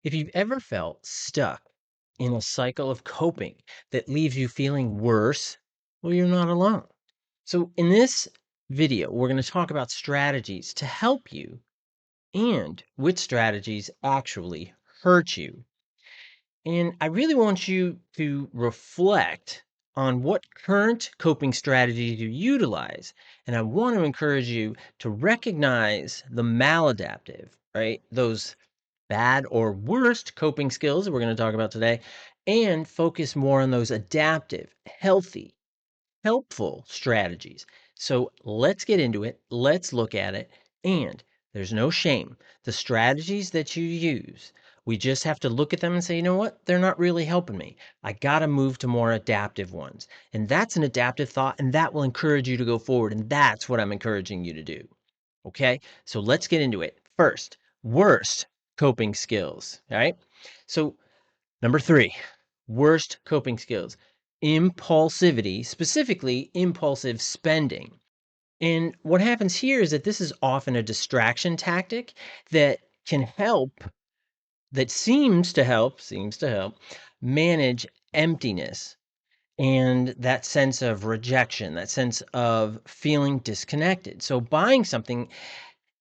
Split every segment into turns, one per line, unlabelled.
If you've ever felt stuck in a cycle of coping that leaves you feeling worse, well, you're not alone. So, in this video, we're going to talk about strategies to help you and which strategies actually hurt you. And I really want you to reflect on what current coping strategies you utilize. And I want to encourage you to recognize the maladaptive, right? Those bad or worst coping skills that we're going to talk about today, and focus more on those adaptive, healthy, helpful strategies. So let's get into it. Let's look at it. And there's no shame. The strategies that you use, we just have to look at them and say, you know what? They're not really helping me. I got to move to more adaptive ones. And that's an adaptive thought, and that will encourage you to go forward. And that's what I'm encouraging you to do. Okay, so let's get into it. First, worst coping skills. All right. So, number three, worst coping skills, impulsivity, specifically impulsive spending. And what happens here is that this is often a distraction tactic that can help, that seems to help manage emptiness and that sense of rejection, that sense of feeling disconnected. So, buying something,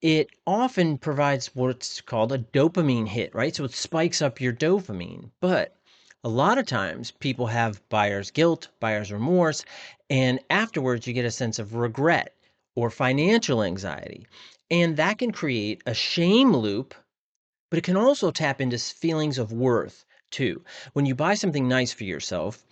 it often provides what's called a dopamine hit, right? So it spikes up your dopamine. But a lot of times people have buyer's guilt, buyer's remorse, and afterwards you get a sense of regret or financial anxiety. And that can create a shame loop, but it can also tap into feelings of worth too. When you buy something nice for yourself,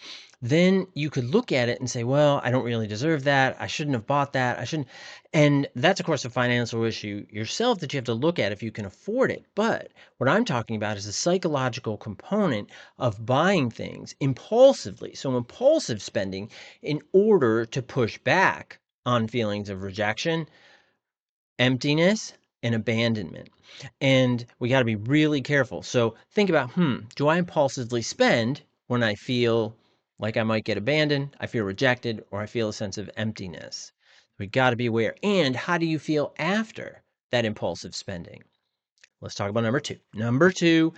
then you could look at it and say, well, I don't really deserve that. I shouldn't have bought that. I shouldn't. And that's, of course, a financial issue yourself that you have to look at if you can afford it. But what I'm talking about is the psychological component of buying things impulsively. So, impulsive spending in order to push back on feelings of rejection, emptiness, and abandonment. And we got to be really careful. So think about, do I impulsively spend when I feel like I might get abandoned, I feel rejected, or I feel a sense of emptiness? We got to be aware. And how do you feel after that impulsive spending? Let's talk about number two. Number two,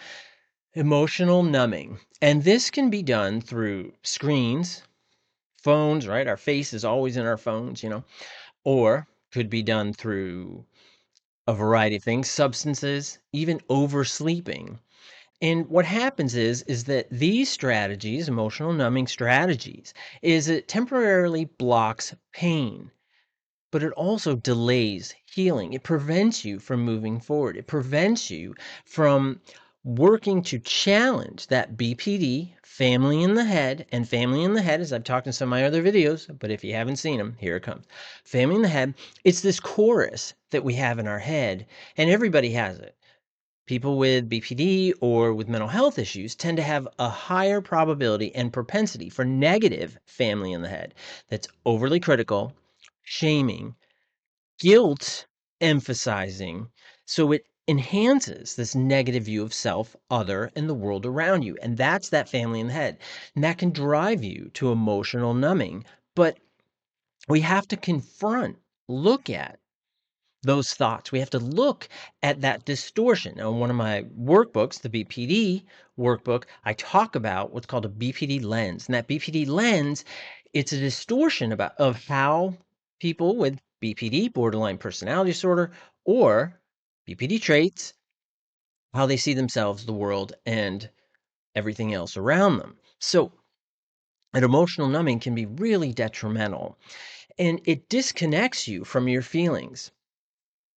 emotional numbing. And this can be done through screens, phones, right? Our face is always in our phones, or could be done through a variety of things, substances, even oversleeping. And what happens is that these strategies, emotional numbing strategies, is it temporarily blocks pain, but it also delays healing. It prevents you from moving forward. It prevents you from working to challenge that BPD, family in the head, and family in the head, as I've talked in some of my other videos, but if you haven't seen them, here it comes. Family in the head, it's this chorus that we have in our head, and everybody has it. People with BPD or with mental health issues tend to have a higher probability and propensity for negative family in the head that's overly critical, shaming, guilt emphasizing. So it enhances this negative view of self, other, and the world around you. And that's that family in the head. And that can drive you to emotional numbing. But we have to confront, look at those thoughts. We have to look at that distortion. Now, in one of my workbooks, the BPD workbook, I talk about what's called a BPD lens. And that BPD lens, it's a distortion of how people with BPD, borderline personality disorder, or BPD traits, how they see themselves, the world, and everything else around them. So, an emotional numbing can be really detrimental, and it disconnects you from your feelings,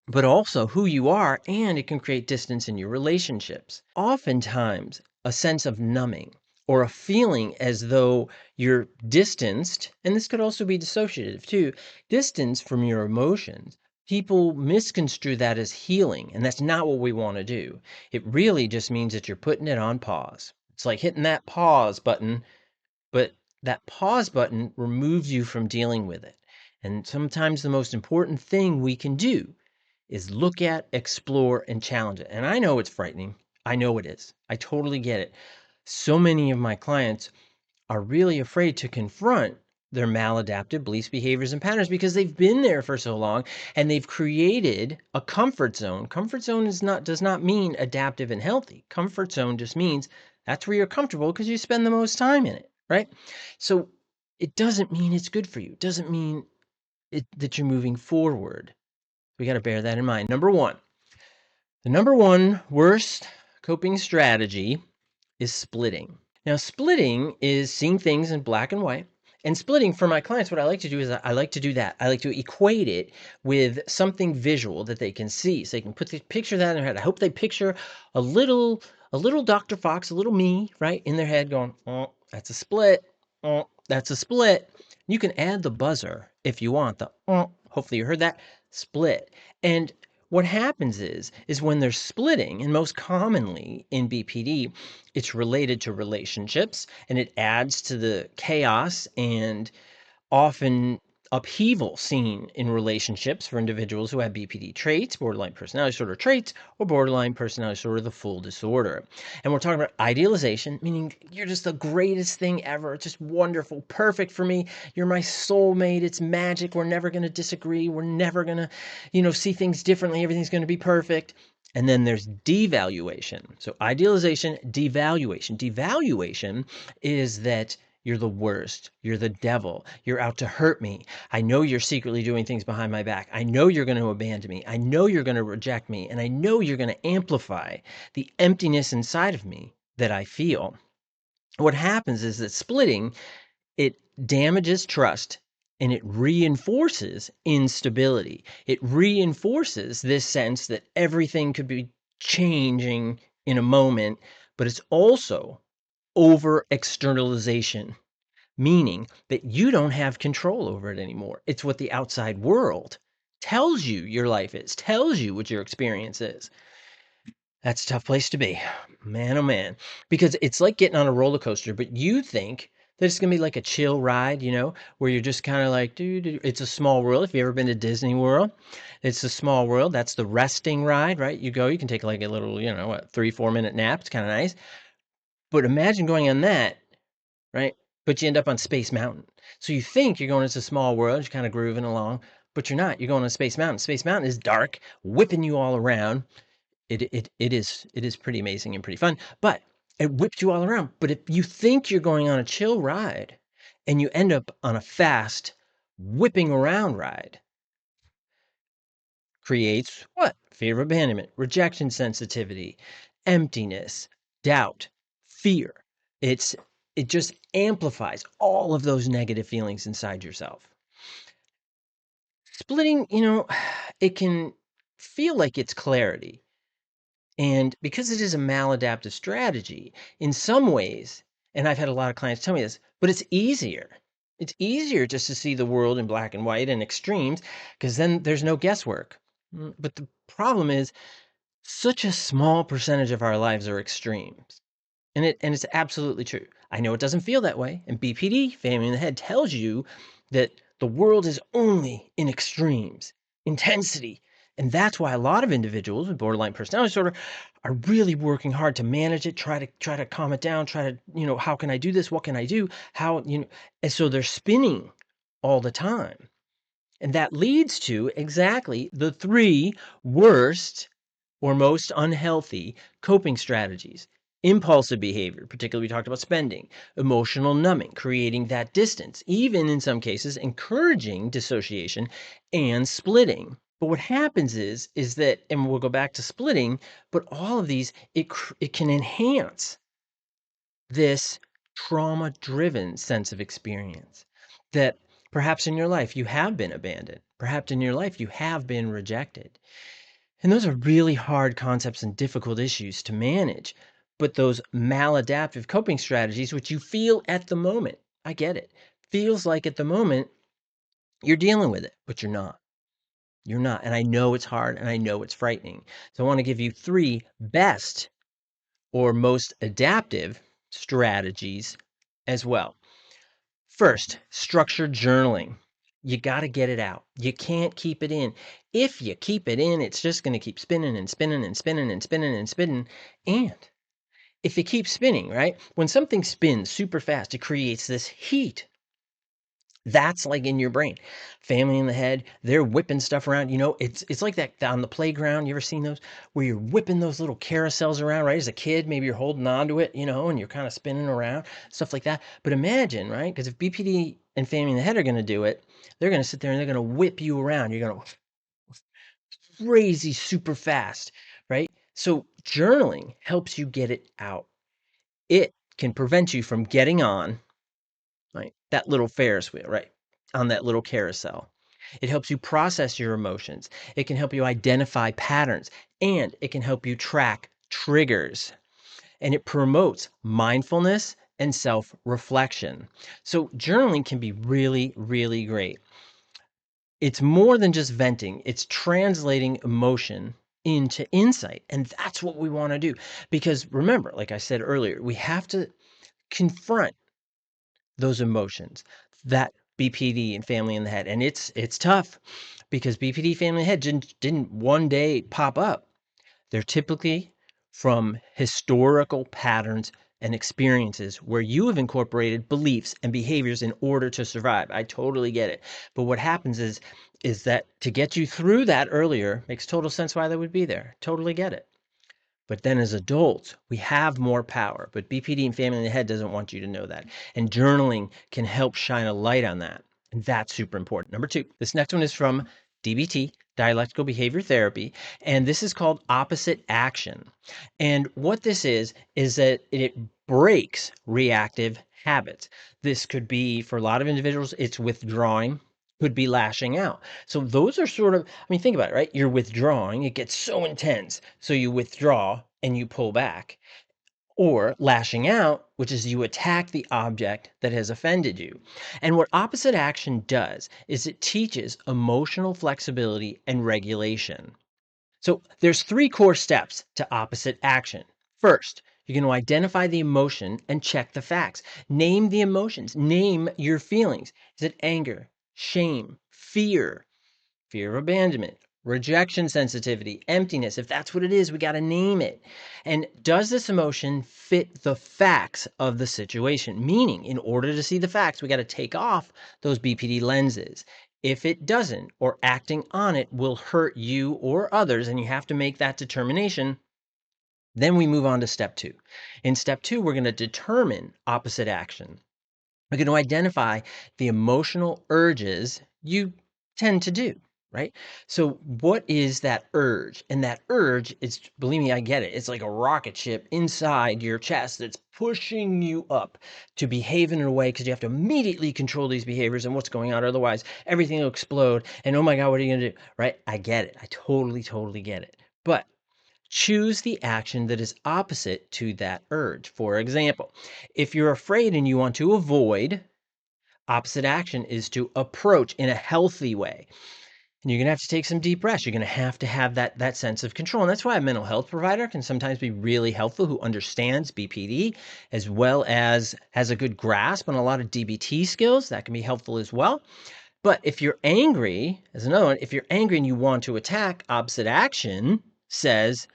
but also who you are, and it can create distance in your relationships. Oftentimes, a sense of numbing or a feeling as though you're distanced, and this could also be dissociative too, distance from your emotions. People misconstrue that as healing, and that's not what we want to do. It really just means that you're putting it on pause. It's like hitting that pause button, but that pause button removes you from dealing with it. And sometimes the most important thing we can do is look at, explore, and challenge it. And I know it's frightening. I know it is. I totally get it. So many of my clients are really afraid to confront their maladaptive beliefs, behaviors, and patterns because they've been there for so long and they've created a comfort zone. Comfort zone does not mean adaptive and healthy. Comfort zone just means that's where you're comfortable because you spend the most time in it, right? So it doesn't mean it's good for you. It doesn't mean that you're moving forward. We got to bear that in mind. Number one, the number one worst coping strategy is splitting. Now, splitting is seeing things in black and white. And splitting for my clients, what I like to do is I like to do that. I like to equate it with something visual that they can see. So they can picture that in their head. I hope they picture a little Dr. Fox, a little me, right, in their head going, oh, that's a split. Oh, that's a split. You can add the buzzer if you want. Hopefully you heard that, split. And what happens is when they're splitting, and most commonly in BPD, it's related to relationships, and it adds to the chaos and often upheaval seen in relationships for individuals who have BPD traits, borderline personality disorder traits, or borderline personality disorder, the full disorder. And we're talking about idealization, meaning you're just the greatest thing ever. It's just wonderful, perfect for me. You're my soulmate. It's magic. We're never going to disagree. We're never going to, see things differently. Everything's going to be perfect. And then there's devaluation. So idealization, devaluation. Devaluation is that you're the worst. You're the devil. You're out to hurt me. I know you're secretly doing things behind my back. I know you're going to abandon me. I know you're going to reject me. And I know you're going to amplify the emptiness inside of me that I feel. What happens is that splitting, it damages trust and it reinforces instability. It reinforces this sense that everything could be changing in a moment, but it's also over externalization, meaning that you don't have control over it anymore. It's what the outside world tells you your life is, tells you what your experience is. That's a tough place to be, man, oh man, because it's like getting on a roller coaster, but you think that it's gonna be like a chill ride, where you're just kind of like, dude, it's a small world. If you've ever been to Disney World, it's a small world. That's the resting ride, right? You can take like a little, 3-4 minute nap. It's kind of nice. But imagine going on that, right? But you end up on Space Mountain. So you think you're going into a small world, you're kind of grooving along, but you're not. You're going on Space Mountain. Space Mountain is dark, whipping you all around. It is pretty amazing and pretty fun, but it whips you all around. But if you think you're going on a chill ride and you end up on a fast, whipping around ride, creates what? Fear of abandonment, rejection sensitivity, emptiness, doubt, fear. It just amplifies all of those negative feelings inside yourself. Splitting, it can feel like it's clarity. And because it is a maladaptive strategy, in some ways, and I've had a lot of clients tell me this, but it's easier. It's easier just to see the world in black and white and extremes because then there's no guesswork. But the problem is such a small percentage of our lives are extremes. And it's absolutely true. I know it doesn't feel that way. And BPD, Family in the Head, tells you that the world is only in extremes, intensity. And that's why a lot of individuals with borderline personality disorder are really working hard to manage it, try to calm it down, try to, how can I do this? What can I do? And so they're spinning all the time. And that leads to exactly the 3 worst or most unhealthy coping strategies. Impulsive behavior, particularly we talked about spending, emotional numbing, creating that distance, even in some cases encouraging dissociation and splitting. But what happens is that, and we'll go back to splitting, but all of these, it can enhance this trauma-driven sense of experience that perhaps in your life you have been abandoned, perhaps in your life you have been rejected. And those are really hard concepts and difficult issues to manage. But those maladaptive coping strategies, which you feel at the moment, I get it, feels like at the moment you're dealing with it, but you're not. You're not. And I know it's hard and I know it's frightening. So I want to give you 3 best or most adaptive strategies as well. First, structured journaling. You got to get it out. You can't keep it in. If you keep it in, it's just going to keep spinning and spinning and spinning and spinning and spinning. And if it keeps spinning, right? When something spins super fast, it creates this heat. That's like in your brain. Family in the head, they're whipping stuff around. It's like that on the playground. You ever seen those where you're whipping those little carousels around, right? As a kid, maybe you're holding on to it, and you're kind of spinning around, stuff like that. But imagine, right? Because if BPD and family in the head are going to do it, they're going to sit there and they're going to whip you around. You're going to crazy super fast, right? So journaling helps you get it out. It can prevent you from getting on, right? That little Ferris wheel, right? On that little carousel. It helps you process your emotions. It can help you identify patterns, and it can help you track triggers. And it promotes mindfulness and self reflection. So, journaling can be really, really great. It's more than just venting, it's translating emotion into insight. And that's what we want to do. Because remember, like I said earlier, we have to confront those emotions, that BPD and family in the head. And it's tough because BPD family in the head didn't one day pop up. They're typically from historical patterns and experiences where you have incorporated beliefs and behaviors in order to survive. I totally get it. But what happens is that to get you through that earlier makes total sense why they would be there. Totally get it. But then as adults, we have more power. But BPD and family in the head doesn't want you to know that. And journaling can help shine a light on that. And that's super important. Number 2, this next one is from DBT, Dialectical Behavior Therapy. And this is called opposite action. And what this is that it breaks reactive habits. This could be, for a lot of individuals, it's withdrawing, could be lashing out. So those are sort of, I mean, think about it, right? You're withdrawing, it gets so intense. So you withdraw and you pull back. Or lashing out, which is you attack the object that has offended you. And what opposite action does is it teaches emotional flexibility and regulation. So there's 3 core steps to opposite action. First, you're going to identify the emotion and check the facts. Name the emotions, name your feelings. Is it anger, shame, fear of abandonment, rejection sensitivity, emptiness? If that's what it is, we got to name it. And does this emotion fit the facts of the situation? Meaning, in order to see the facts, we got to take off those BPD lenses. If it doesn't, or acting on it will hurt you or others, and you have to make that determination, then we move on to step 2. In step 2, we're going to determine opposite action. We're going to identify the emotional urges you tend to do, right? So, what is that urge? And that urge is, believe me, I get it. It's like a rocket ship inside your chest that's pushing you up to behave in a way because you have to immediately control these behaviors and what's going on. Otherwise, everything will explode. And oh my God, what are you going to do? Right? I get it. I totally, totally get it. But choose the action that is opposite to that urge. For example, if you're afraid and you want to avoid, opposite action is to approach in a healthy way. And you're going to have to take some deep breaths. You're going to have that sense of control. And that's why a mental health provider can sometimes be really helpful, who understands BPD as well as has a good grasp on a lot of DBT skills. That can be helpful as well. But if you're angry, as another one, if you're angry and you want to attack, opposite action says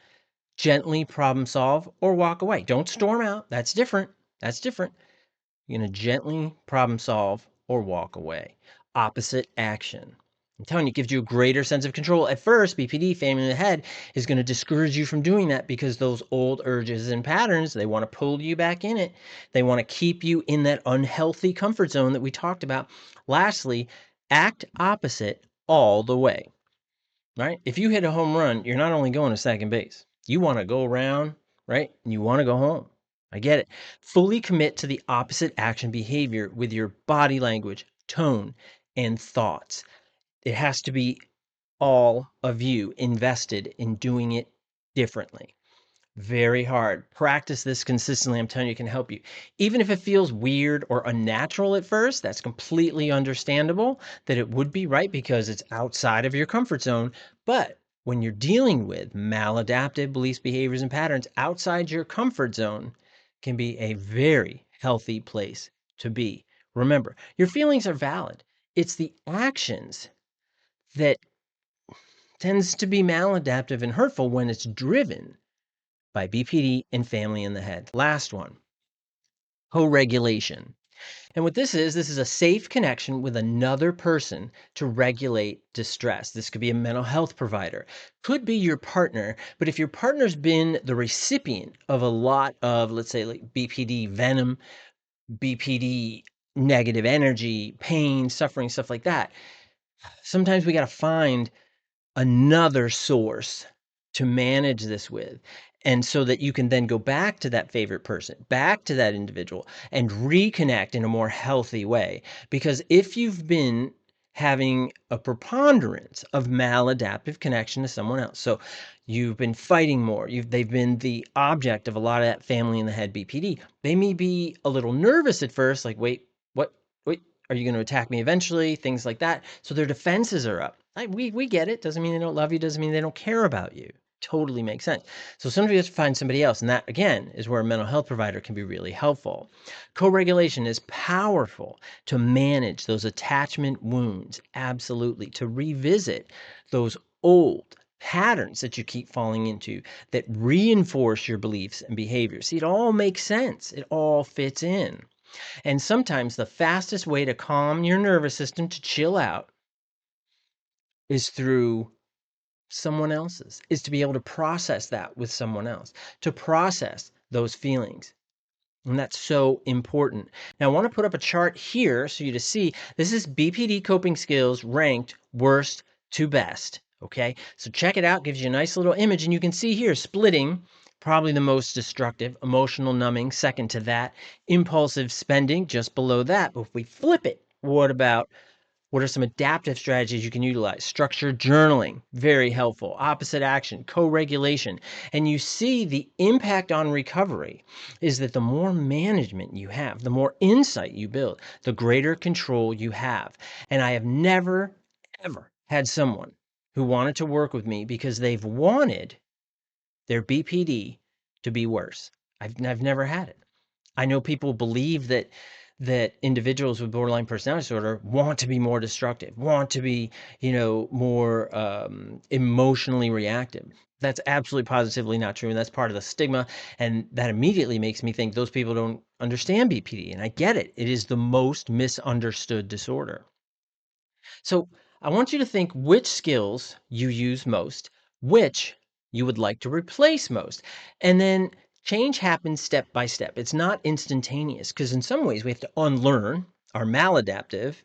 gently problem solve or walk away. Don't storm out. That's different. That's different. You're going to gently problem solve or walk away. Opposite action. I'm telling you, it gives you a greater sense of control. At first, BPD, family in the head, is going to discourage you from doing that because those old urges and patterns, they want to pull you back in it. They want to keep you in that unhealthy comfort zone that we talked about. Lastly, act opposite all the way, right? If you hit a home run, you're not only going to second base, you want to go around, right? And you want to go home. I get it. Fully commit to the opposite action behavior with your body language, tone, and thoughts. It has to be all of you invested in doing it differently. Very hard. Practice this consistently. I'm telling you, it can help you. Even if it feels weird or unnatural at first, that's completely understandable that it would be, right? Because it's outside of your comfort zone. But when you're dealing with maladaptive beliefs, behaviors, and patterns, outside your comfort zone can be a very healthy place to be. Remember, your feelings are valid. It's the actions that tends to be maladaptive and hurtful when it's driven by BPD and family in the head. Last one, co-regulation. And what this is a safe connection with another person to regulate distress. This could be a mental health provider, could be your partner, but if your partner's been the recipient of a lot of, let's say, like BPD venom, BPD negative energy, pain, suffering, stuff like that, sometimes we got to find another source to manage this with. And so that you can then go back to that favorite person, back to that individual, and reconnect in a more healthy way. Because if you've been having a preponderance of maladaptive connection to someone else, so you've been fighting more, they've been the object of a lot of that family in the head BPD, they may be a little nervous at first, like, wait, what? Wait, are you going to attack me eventually? Things like that. So their defenses are up. We get it. Doesn't mean they don't love you. Doesn't mean they don't care about you. Totally makes sense. So sometimes you have to find somebody else. And that, again, is where a mental health provider can be really helpful. Co-regulation is powerful to manage those attachment wounds. Absolutely. To revisit those old patterns that you keep falling into that reinforce your beliefs and behaviors. See, it all makes sense. It all fits in. And sometimes the fastest way to calm your nervous system, to chill out, is through someone else's, is to be able to process that with someone else, to process those feelings. And that's so important. Now, I want to put up a chart here so you to see. This is BPD coping skills ranked worst to best. Okay, so check it out. Gives you a nice little image, and you can see here splitting, probably the most destructive, emotional numbing, second to that, impulsive spending, just below that. But if we flip it, what are some adaptive strategies you can utilize? Structured journaling, very helpful. Opposite action, co-regulation. And you see the impact on recovery is that the more management you have, the more insight you build, the greater control you have. And I have never, ever had someone who wanted to work with me because they've wanted their BPD to be worse. I've never had it. I know people believe that individuals with borderline personality disorder want to be more destructive, want to be, more emotionally reactive. That's absolutely positively not true, and that's part of the stigma. And that immediately makes me think those people don't understand BPD. And I get it; it is the most misunderstood disorder. So I want you to think which skills you use most, which you would like to replace most, and then change happens step by step. It's not instantaneous because in some ways we have to unlearn our maladaptive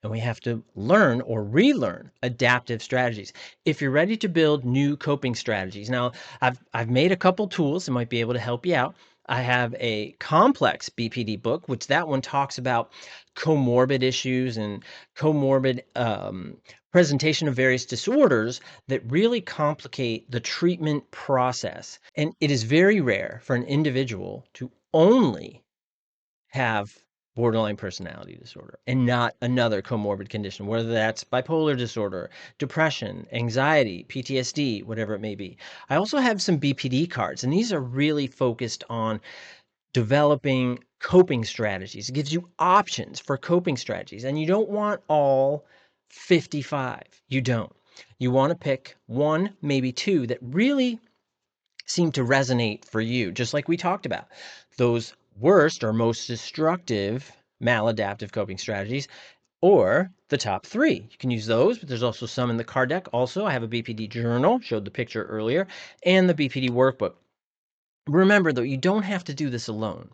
and we have to learn or relearn adaptive strategies. If you're ready to build new coping strategies, now I've made a couple tools that might be able to help you out. I have a complex BPD book, which that one talks about comorbid issues and comorbid presentation of various disorders that really complicate the treatment process. And it is very rare for an individual to only have borderline personality disorder and not another comorbid condition, whether that's bipolar disorder, depression, anxiety, PTSD, whatever it may be. I also have some BPD cards, and these are really focused on developing coping strategies. It gives you options for coping strategies, and you don't want all 55. You don't. You want to pick one, maybe two that really seem to resonate for you, just like we talked about. Those worst or most destructive maladaptive coping strategies, or the top three. You can use those, but there's also some in the card deck. Also, I have a BPD journal, showed the picture earlier, and the BPD workbook. Remember, though, you don't have to do this alone.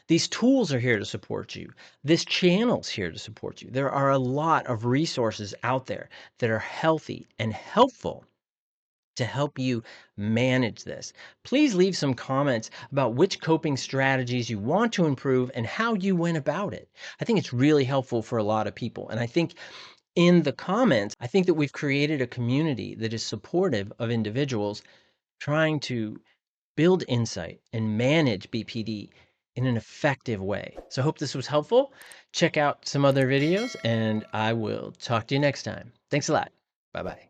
These tools are here to support you. This channel's here to support you. There are a lot of resources out there that are healthy and helpful to help you manage this. Please leave some comments about which coping strategies you want to improve and how you went about it. I think it's really helpful for a lot of people. And I think in the comments, I think that we've created a community that is supportive of individuals trying to build insight and manage BPD in an effective way. So I hope this was helpful. Check out some other videos and I will talk to you next time. Thanks a lot. Bye-bye.